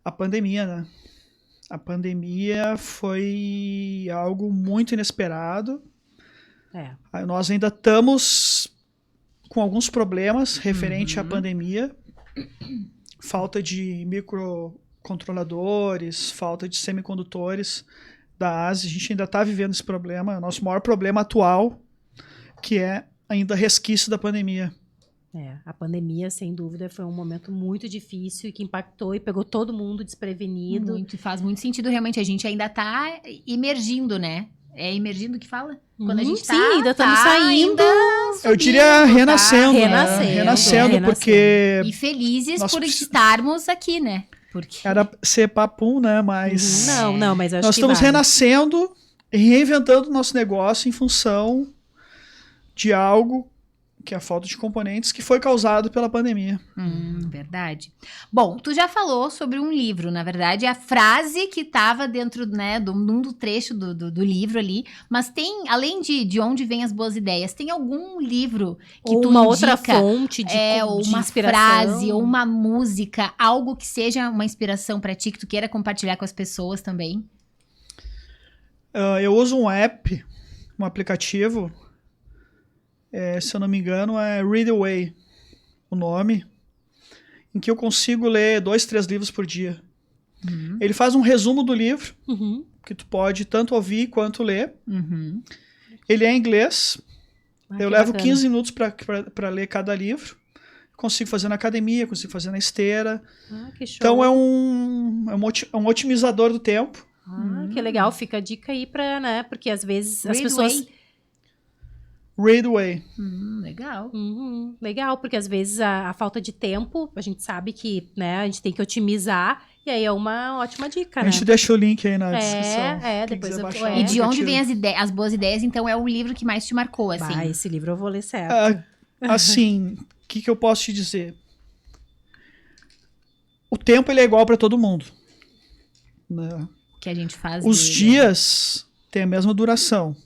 a pandemia, né? A pandemia foi algo muito inesperado. Nós ainda estamos com alguns problemas referente à pandemia. Falta de microcontroladores, falta de semicondutores da Ásia. A gente ainda está vivendo esse problema. É o nosso maior problema atual, que é ainda resquício da pandemia. A pandemia, sem dúvida, foi um momento muito difícil e que impactou e pegou todo mundo desprevenido. Muito, faz muito sentido, realmente. A gente ainda tá emergindo, né? É emergindo que fala? Quando a gente tá... Sim, ainda estamos saindo. Eu diria renascendo. Renascendo, porque... E felizes por estarmos aqui, né? Porque... Era ser papum, né? Mas... Não, mas acho que nós estamos renascendo e reinventando o nosso negócio em função de algo que é a falta de componentes que foi causado pela pandemia. Verdade. Bom, tu já falou sobre um livro, na verdade, a frase que estava dentro, né, do trecho do livro ali, mas tem, além de Onde Vêm as Boas Ideias, tem algum livro que ou tu uma indica, outra fonte de ou uma inspiração, frase, ou uma música, algo que seja uma inspiração para ti, que tu queira compartilhar com as pessoas também? Eu uso um app, um aplicativo, se eu não me engano, é Readaway, o nome, em que eu consigo ler 2, 3 livros por dia. Ele faz um resumo do livro, que tu pode tanto ouvir quanto ler. Ele é em inglês. Eu levo 15 minutos para ler cada livro. Consigo fazer na academia, consigo fazer na esteira. Que show. Então é um otimizador do tempo. Que legal, fica a dica aí para, né? Porque às vezes as pessoas... Readaway. Legal. Legal, porque às vezes a falta de tempo, a gente sabe que, né, a gente tem que otimizar E aí é uma ótima dica, né? A gente deixa o link aí na descrição. Depois eu E de onde vêm as boas ideias, então é o livro que mais te marcou, assim? Esse livro eu vou ler certo. Assim, o que eu posso te dizer? O tempo ele é igual para todo mundo. Né? Que a gente faz. Os dias têm a mesma duração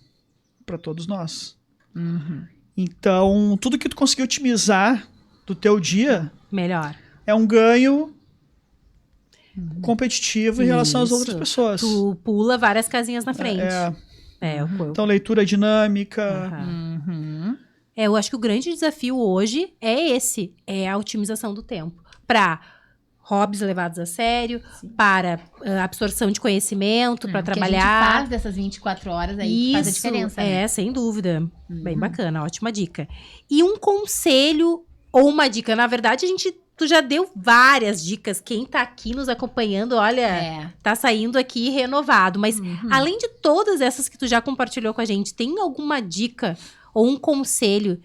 para todos nós. Uhum. Então, tudo que tu conseguir otimizar do teu dia melhor. É um ganho competitivo em relação às outras pessoas. Tu pula várias casinhas na frente. Então, leitura dinâmica. Eu acho que o grande desafio hoje é a otimização do tempo. Para hobbies levados a sério, para absorção de conhecimento, para trabalhar. A gente faz dessas 24 horas aí que faz a diferença. Né? Sem dúvida. Bem bacana, ótima dica. E um conselho ou uma dica, na verdade, tu já deu várias dicas. Quem tá aqui nos acompanhando, olha, tá saindo aqui renovado. Mas além de todas essas que tu já compartilhou com a gente, tem alguma dica ou um conselho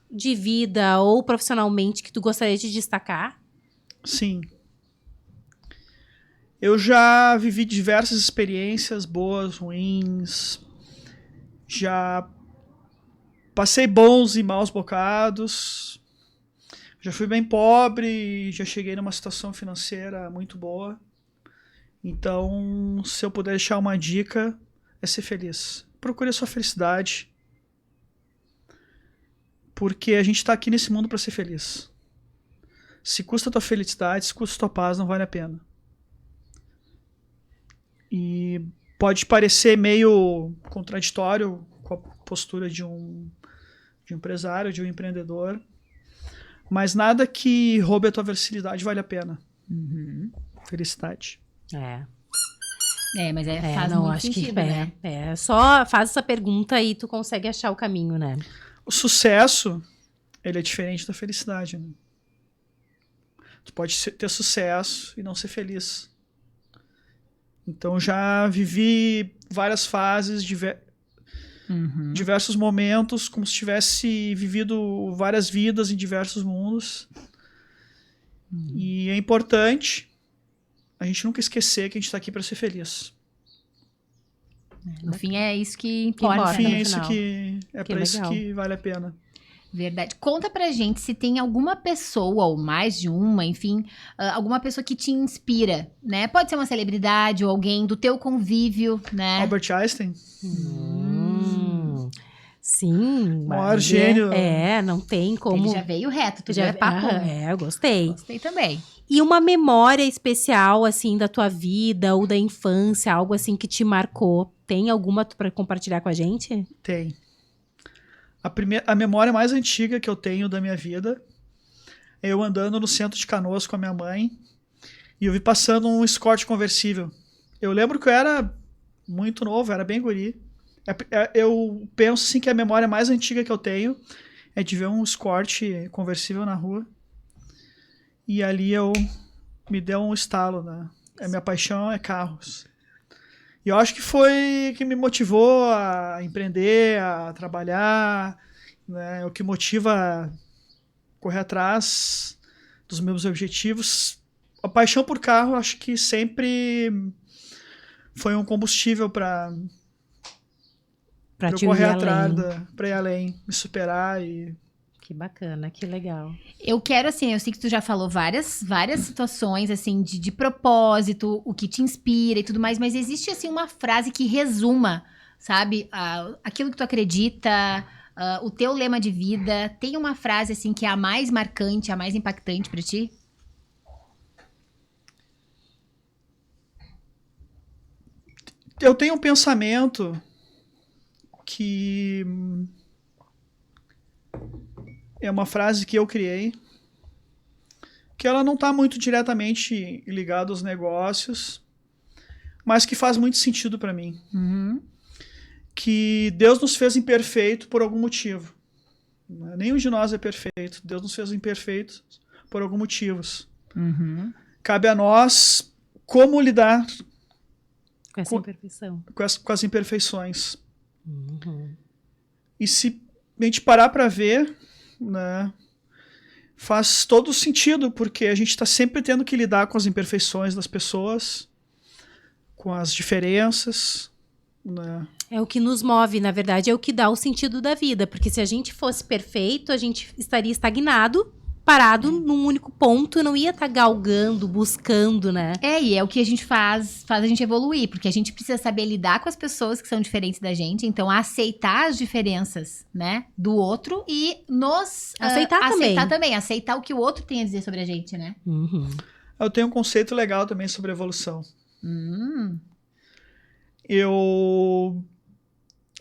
de vida ou profissionalmente que tu gostaria de destacar? Sim. Eu já vivi diversas experiências, boas, ruins. Já passei bons e maus bocados. Já fui bem pobre, já cheguei numa situação financeira muito boa. Então, se eu puder deixar uma dica, é ser feliz. Procure a sua felicidade. Porque a gente está aqui nesse mundo para ser feliz. Se custa a tua felicidade, se custa a tua paz, não vale a pena. E pode parecer meio contraditório com a postura de um empresário, de um empreendedor, mas nada que roube a tua felicidade vale a pena. Felicidade. Mas faz muito acho sentido, que só faz essa pergunta e tu consegue achar o caminho, né? O sucesso, ele é diferente da felicidade, né? Tu pode ter sucesso e não ser feliz. Então, já vivi várias fases, diversos momentos, como se tivesse vivido várias vidas em diversos mundos. E é importante a gente nunca esquecer que a gente está aqui para ser feliz. No fim, é isso que importa. No fim, é isso para isso que vale a pena. Verdade. Conta pra gente se tem alguma pessoa, ou mais de uma, enfim, alguma pessoa que te inspira, né? Pode ser uma celebridade ou alguém do teu convívio, né? Albert Einstein. Sim. Maior gênio. Não tem como. Ele já veio reto, tu já é papo. Eu gostei. Gostei também. E uma memória especial, assim, da tua vida ou da infância, algo assim que te marcou. Tem alguma pra compartilhar com a gente? Tem. A memória mais antiga que eu tenho da minha vida é eu andando no centro de Canoas com a minha mãe e eu vi passando um Escort conversível. Eu lembro que eu era muito novo, era bem guri. Eu penso assim que a memória mais antiga que eu tenho é de ver um Escort conversível na rua e ali me deu um estalo, né? A minha paixão é carros. E eu acho que foi que me motivou a empreender, a trabalhar, né? O que motiva a correr atrás dos meus objetivos. A paixão por carro, acho que sempre foi um combustível para eu correr atrás, para ir além, me superar e... Que bacana, que legal. Eu quero, assim, eu sei que tu já falou várias situações, assim, de propósito, o que te inspira e tudo mais, mas existe, assim, uma frase que resuma, sabe, aquilo que tu acredita, o teu lema de vida. Tem uma frase, assim, que é a mais marcante, a mais impactante pra ti? Eu tenho um pensamento que... é uma frase que eu criei, que ela não está muito diretamente ligada aos negócios, mas que faz muito sentido para mim. Que Deus nos fez imperfeito por algum motivo. Nenhum de nós é perfeito. Deus nos fez imperfeitos por algum motivos. Cabe a nós como lidar com essa imperfeição. Com as imperfeições. E se a gente parar para ver, né, faz todo sentido, porque a gente está sempre tendo que lidar com as imperfeições das pessoas, com as diferenças, né? É o que nos move, na verdade, é o que dá o sentido da vida. Porque se a gente fosse perfeito, a gente estaria estagnado, parado num único ponto, não ia estar galgando, buscando, né? E é o que a gente faz a gente evoluir, porque a gente precisa saber lidar com as pessoas que são diferentes da gente, então aceitar as diferenças, né, do outro e nos aceitar o que o outro tem a dizer sobre a gente, né? Uhum. Eu tenho um conceito legal também sobre evolução.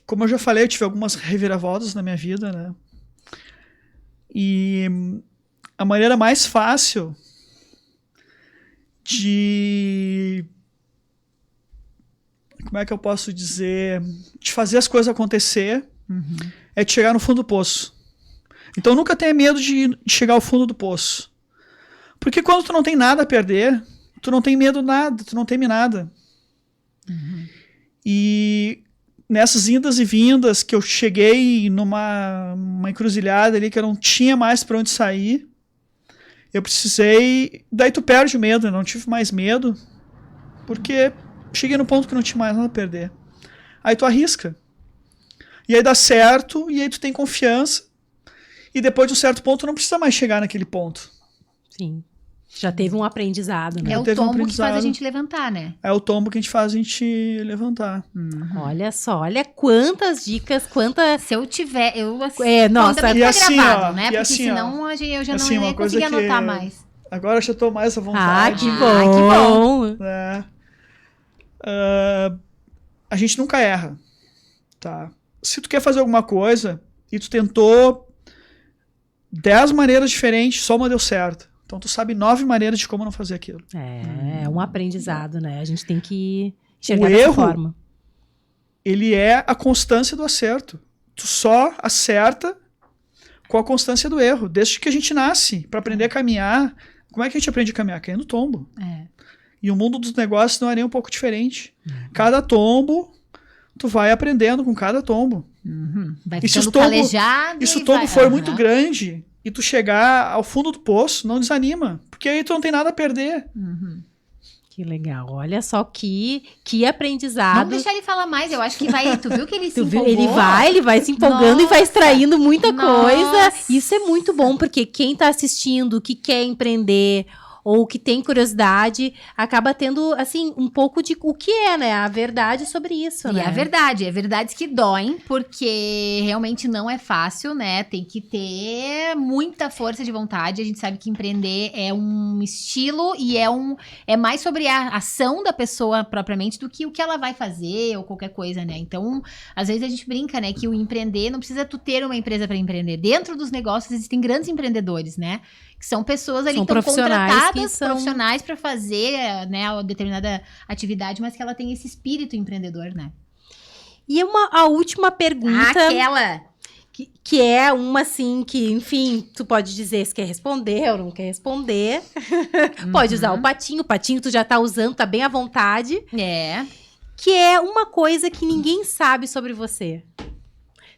Como eu já falei, eu tive algumas reviravoltas na minha vida, né? E a maneira mais fácil de... Como é que eu posso dizer? De fazer as coisas acontecer é de chegar no fundo do poço. Então nunca tenha medo de chegar ao fundo do poço. Porque quando tu não tem nada a perder, tu não tem medo de nada, tu não teme nada. E nessas indas e vindas que eu cheguei numa encruzilhada ali que eu não tinha mais para onde sair, eu precisei... Daí tu perde o medo, eu não tive mais medo, porque cheguei no ponto que não tinha mais nada a perder. Aí tu arrisca. E aí dá certo, e aí tu tem confiança, e depois de um certo ponto tu não precisa mais chegar naquele ponto. Sim. Já teve um aprendizado, né? É o tombo que faz a gente levantar, né? É o tombo que a gente faz a gente levantar. Olha só, olha quantas dicas, quantas... Se eu tiver... nossa, ainda bem e tá assim, gravado, ó, né? e Porque assim, senão eu já assim, não ia conseguir anotar mais. Agora eu já tô mais à vontade. Que bom! Né? A gente nunca erra, tá? Se tu quer fazer alguma coisa e tu tentou 10 maneiras diferentes, só uma deu certo. Então tu sabe 9 maneiras de como não fazer aquilo. É um aprendizado, né? A gente tem que enxergar o dessa erro, forma. Ele é a constância do acerto. Tu só acerta com a constância do erro. Desde que a gente nasce, para aprender a caminhar. Como é que a gente aprende a caminhar? Caindo tombo. E o mundo dos negócios não é nem um pouco diferente. Cada tombo, tu vai aprendendo com cada tombo. Vai ficando calejado. E se o tombo for muito grande e tu chegar ao fundo do poço, não desanima. Porque aí tu não tem nada a perder. Que legal. Olha só que aprendizado. Vamos deixar ele falar mais. Eu acho que vai... Tu viu que ele se empolgou? Ele vai se empolgando e vai extraindo muita coisa. Isso é muito bom, porque quem tá assistindo, que quer empreender... ou que tem curiosidade, acaba tendo, assim, um pouco de o que é, né? A verdade sobre isso, né? E é verdades que doem, porque realmente não é fácil, né? Tem que ter muita força de vontade. A gente sabe que empreender é um estilo e é mais sobre a ação da pessoa propriamente do que o que ela vai fazer ou qualquer coisa, né? Então, às vezes a gente brinca, né? Que o empreender, não precisa tu ter uma empresa para empreender. Dentro dos negócios existem grandes empreendedores, né? Que são pessoas ali que estão contratadas, profissionais para fazer, né, uma determinada atividade, mas que ela tem esse espírito empreendedor, né? E a última pergunta... Aquela... Que é uma, assim, que, enfim, tu pode dizer se quer responder ou não quer responder. Pode usar o patinho tu já tá usando, tá bem à vontade. Que é uma coisa que ninguém sabe sobre você.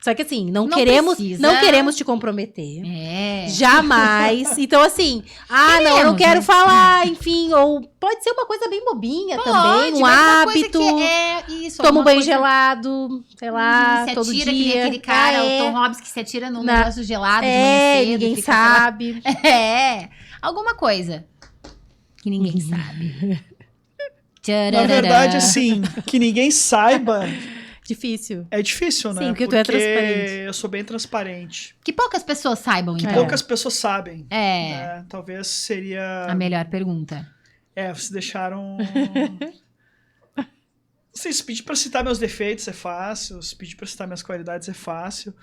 Só que assim, não queremos te comprometer. Jamais. Então assim, não quero falar, enfim, ou pode ser uma coisa bem bobinha também, um hábito. Toma um banho gelado, sei lá, se todo atira, dia. Que nem aquele cara, o Tom Robbins que se atira num negócio gelado de manhã cedo. Ninguém sabe. Alguma coisa que ninguém sabe. Na verdade, assim, que ninguém saiba... Difícil. É difícil, né? Sim, porque tu é transparente. Eu sou bem transparente. Que poucas pessoas saibam, então. Poucas pessoas sabem. Né? Talvez seria... a melhor pergunta. Vocês deixaram... Se pedir pra citar meus defeitos é fácil, se pedir pra citar minhas qualidades é fácil,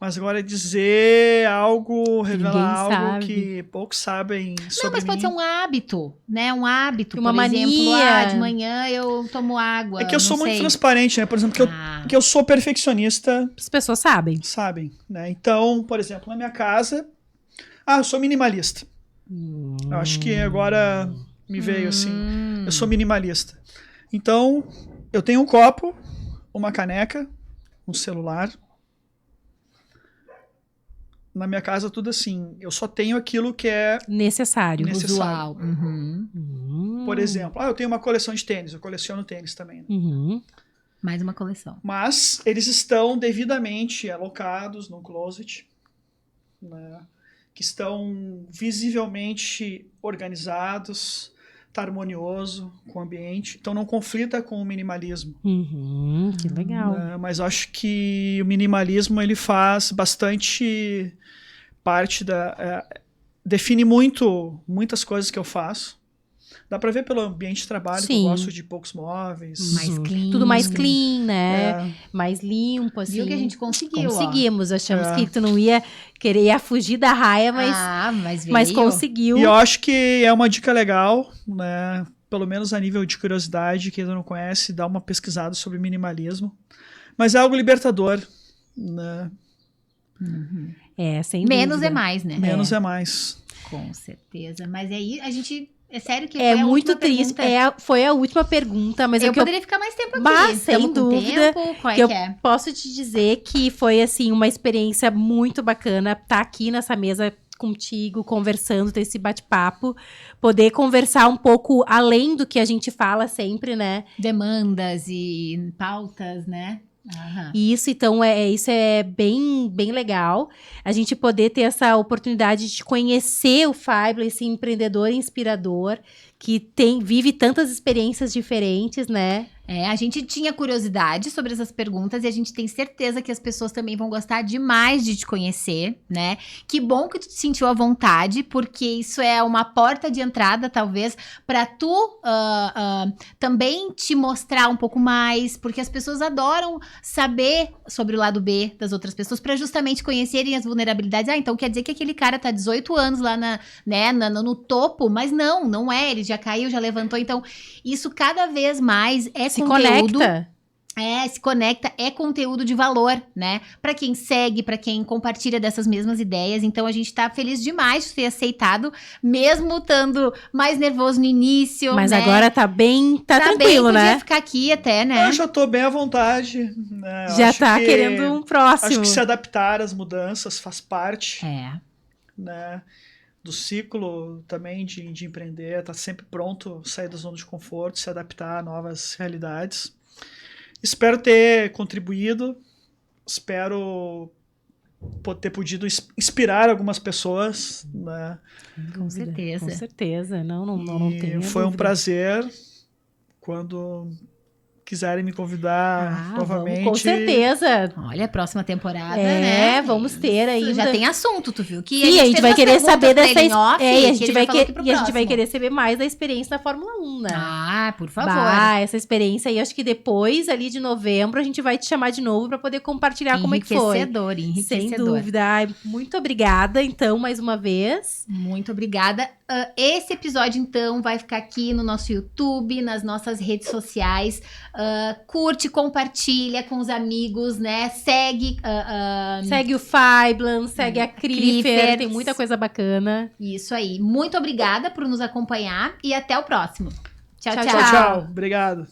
mas agora dizer algo, revelar algo que poucos sabem sobre Não, mas pode ser um hábito, né? Um hábito, uma mania. Exemplo, de manhã eu tomo água. É que eu sou muito transparente, né? Por exemplo, que eu sou perfeccionista. As pessoas sabem. Sabem, né? Então, por exemplo, na minha casa, eu sou minimalista. Eu acho que agora me veio assim. Eu sou minimalista. Então, eu tenho um copo, uma caneca, um celular, na minha casa tudo assim, eu só tenho aquilo que é necessário. Usual. Por exemplo, eu tenho uma coleção de tênis, eu coleciono tênis também. Né? Mais uma coleção. Mas eles estão devidamente alocados no closet, né? Que estão visivelmente organizados, tá harmonioso com o ambiente, então não conflita com o minimalismo. Que legal. Mas acho que o minimalismo ele faz bastante parte define muitas coisas que eu faço. Dá pra ver pelo ambiente de trabalho, que eu gosto de poucos móveis. Mais clean. Tudo mais clean, né? Mais limpo, assim. Viu que a gente conseguiu, Conseguimos. Achamos que tu não ia querer fugir da raia, mas conseguiu. E eu acho que é uma dica legal, né? Pelo menos a nível de curiosidade, quem ainda não conhece, dá uma pesquisada sobre minimalismo. Mas é algo libertador, né? Sem dúvida. Menos é mais, né? Menos é mais. Com certeza. Mas aí a gente... É sério que é muito triste. Foi a última pergunta, mas eu poderia ficar mais tempo aqui. Mas, sem dúvida, Qual eu posso te dizer que foi assim uma experiência muito bacana estar aqui nessa mesa contigo, conversando, ter esse bate-papo, poder conversar um pouco além do que a gente fala sempre, né? Demandas e pautas, né? Isso, então, isso é bem, bem legal. A gente poder ter essa oportunidade de conhecer o Fábio, esse empreendedor inspirador, que vive tantas experiências diferentes, né? A gente tinha curiosidade sobre essas perguntas e a gente tem certeza que as pessoas também vão gostar demais de te conhecer, né? Que bom que tu te sentiu à vontade, porque isso é uma porta de entrada, talvez, para tu também te mostrar um pouco mais, porque as pessoas adoram saber sobre o lado B das outras pessoas, para justamente conhecerem as vulnerabilidades. Então quer dizer que aquele cara tá 18 anos lá no topo, mas não é, ele já caiu, já levantou. Então isso cada vez mais se conteúdo, conecta. Se conecta, é conteúdo de valor, né? Pra quem segue, pra quem compartilha dessas mesmas ideias. Então, a gente tá feliz demais de ter aceitado, mesmo estando mais nervoso no início, mas né? agora tá tranquilo, né? Podia ficar aqui até, né? Eu já tô bem à vontade. Né? Já tá querendo um próximo. Acho que se adaptar às mudanças faz parte. Né? Do ciclo também de empreender, tá sempre pronto, sair da zona de conforto, se adaptar a novas realidades. Espero ter contribuído, espero ter podido inspirar algumas pessoas, né? Com certeza. Com certeza, não tenho foi dúvida. Um prazer. Quando quiserem me convidar novamente. Com certeza. Olha, a próxima temporada, né? Vamos ter ainda. Já tem assunto, tu viu? Que sim, a gente vai querer saber dessa experiência. a gente vai querer saber mais da experiência da Fórmula 1, né? Por favor. Essa experiência aí, acho que depois, ali de novembro, a gente vai te chamar de novo para poder compartilhar como é que foi. Enriquecedor. Sem dúvida. Muito obrigada, então, mais uma vez. Muito obrigada. Esse episódio, então, vai ficar aqui no nosso YouTube, nas nossas redes sociais. Curte, compartilha com os amigos, né? Segue o Fiblan, segue a Crifer, tem muita coisa bacana. Isso aí. Muito obrigada por nos acompanhar e até o próximo. Tchau. Obrigado.